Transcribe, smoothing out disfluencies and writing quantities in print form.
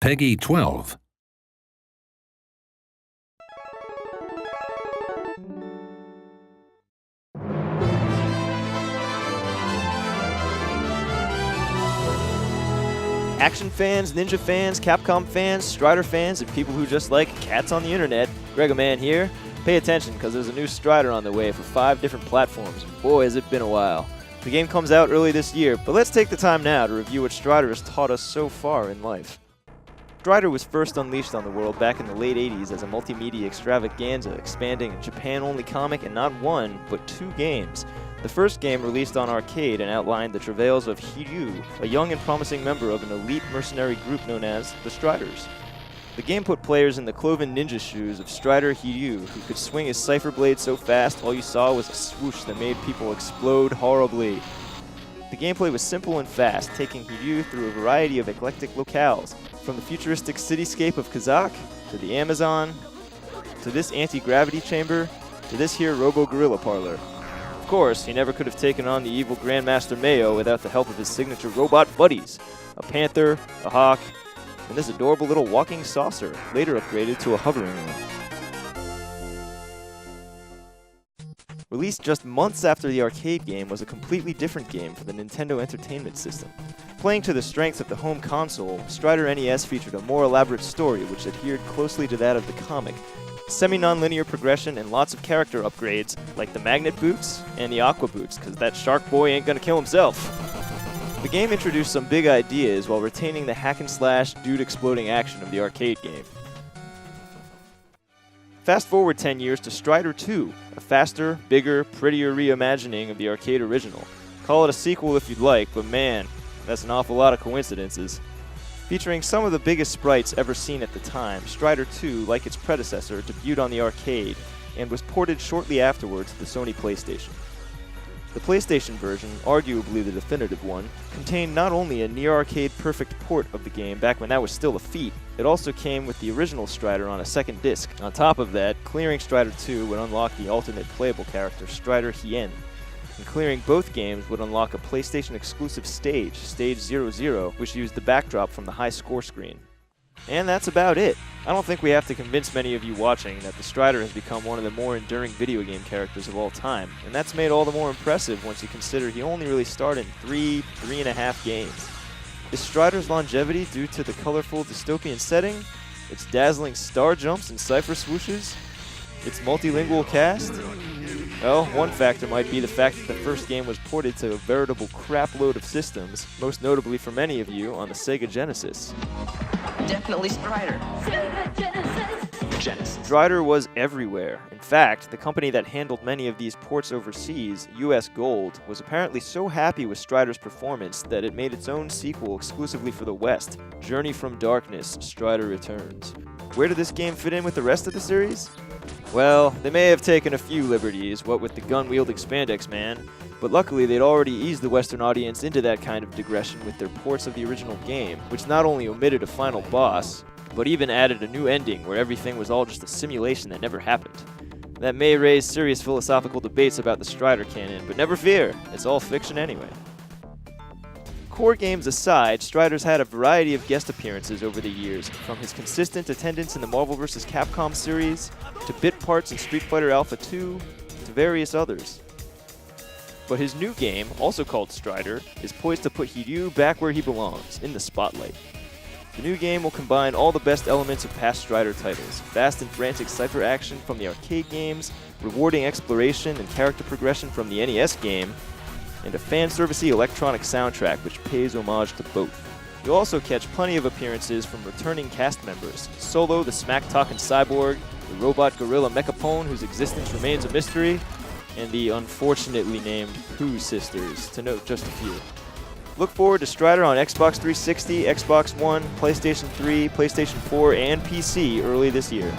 Peggy 12. Action fans, ninja fans, Capcom fans, Strider fans, and people who just like cats on the internet, Gregoman here. Pay attention, because there's a new Strider on the way for 5 different platforms. Boy, has it been a while. The game comes out early this year, but let's take the time now to review what Strider has taught us so far in life. Strider was first unleashed on the world back in the late 80s as a multimedia extravaganza, expanding a Japan-only comic in not 1, but 2 games. The first game released on arcade and outlined the travails of Hiryu, a young and promising member of an elite mercenary group known as the Striders. The game put players in the cloven ninja shoes of Strider Hiryu, who could swing his cipher blade so fast all you saw was a swoosh that made people explode horribly. The gameplay was simple and fast, taking Hiryu through a variety of eclectic locales, from the futuristic cityscape of Kazakh, to the Amazon, to this anti-gravity chamber, to this here robo-gorilla parlor. Of course, he never could have taken on the evil Grandmaster Mayo without the help of his signature robot buddies, a panther, a hawk, and this adorable little walking saucer, later upgraded to a hovering one. Released just months after the arcade game was a completely different game for the Nintendo Entertainment System. Playing to the strengths of the home console, Strider NES featured a more elaborate story which adhered closely to that of the comic, semi-non-linear progression and lots of character upgrades, like the magnet boots and the aqua boots, because that shark boy ain't gonna kill himself. The game introduced some big ideas while retaining the hack-and-slash, dude-exploding action of the arcade game. Fast forward 10 years to Strider 2, a faster, bigger, prettier reimagining of the arcade original. Call it a sequel if you'd like, but man, that's an awful lot of coincidences. Featuring some of the biggest sprites ever seen at the time, Strider 2, like its predecessor, debuted on the arcade and was ported shortly afterwards to the Sony PlayStation. The PlayStation version, arguably the definitive one, contained not only a near-arcade perfect port of the game back when that was still a feat, it also came with the original Strider on a second disc. On top of that, clearing Strider 2 would unlock the alternate playable character, Strider Hien. And clearing both games would unlock a PlayStation-exclusive stage, Stage 00, which used the backdrop from the high score screen. And that's about it. I don't think we have to convince many of you watching that the Strider has become one of the more enduring video game characters of all time, and that's made all the more impressive once you consider he only really starred in 3.5 games. Is Strider's longevity due to the colorful dystopian setting, its dazzling star jumps and cipher swooshes, its multilingual cast? Well, one factor might be the fact that the first game was ported to a veritable crapload of systems, most notably for many of you on the Sega Genesis. Definitely Strider. Sega Genesis. Strider was everywhere. In fact, the company that handled many of these ports overseas, US Gold, was apparently so happy with Strider's performance that it made its own sequel exclusively for the West, Journey from Darkness, Strider Returns. Where did this game fit in with the rest of the series? Well, they may have taken a few liberties, what with the gun-wielding spandex man, but luckily they'd already eased the Western audience into that kind of digression with their ports of the original game, which not only omitted a final boss, but even added a new ending where everything was all just a simulation that never happened. That may raise serious philosophical debates about the Strider canon, but never fear, it's all fiction anyway. Core games aside, Strider's had a variety of guest appearances over the years, from his consistent attendance in the Marvel vs. Capcom series, to bit parts in Street Fighter Alpha 2, to various others. But his new game, also called Strider, is poised to put Hiryu back where he belongs, in the spotlight. The new game will combine all the best elements of past Strider titles, fast and frantic cipher action from the arcade games, rewarding exploration and character progression from the NES game, and a fan-servicey electronic soundtrack which pays homage to both. You'll also catch plenty of appearances from returning cast members, Solo the smack-talking cyborg, the robot gorilla Mechapone whose existence remains a mystery, and the unfortunately named Pooh sisters, to note just a few. Look forward to Strider on Xbox 360, Xbox One, PlayStation 3, PlayStation 4, and PC early this year.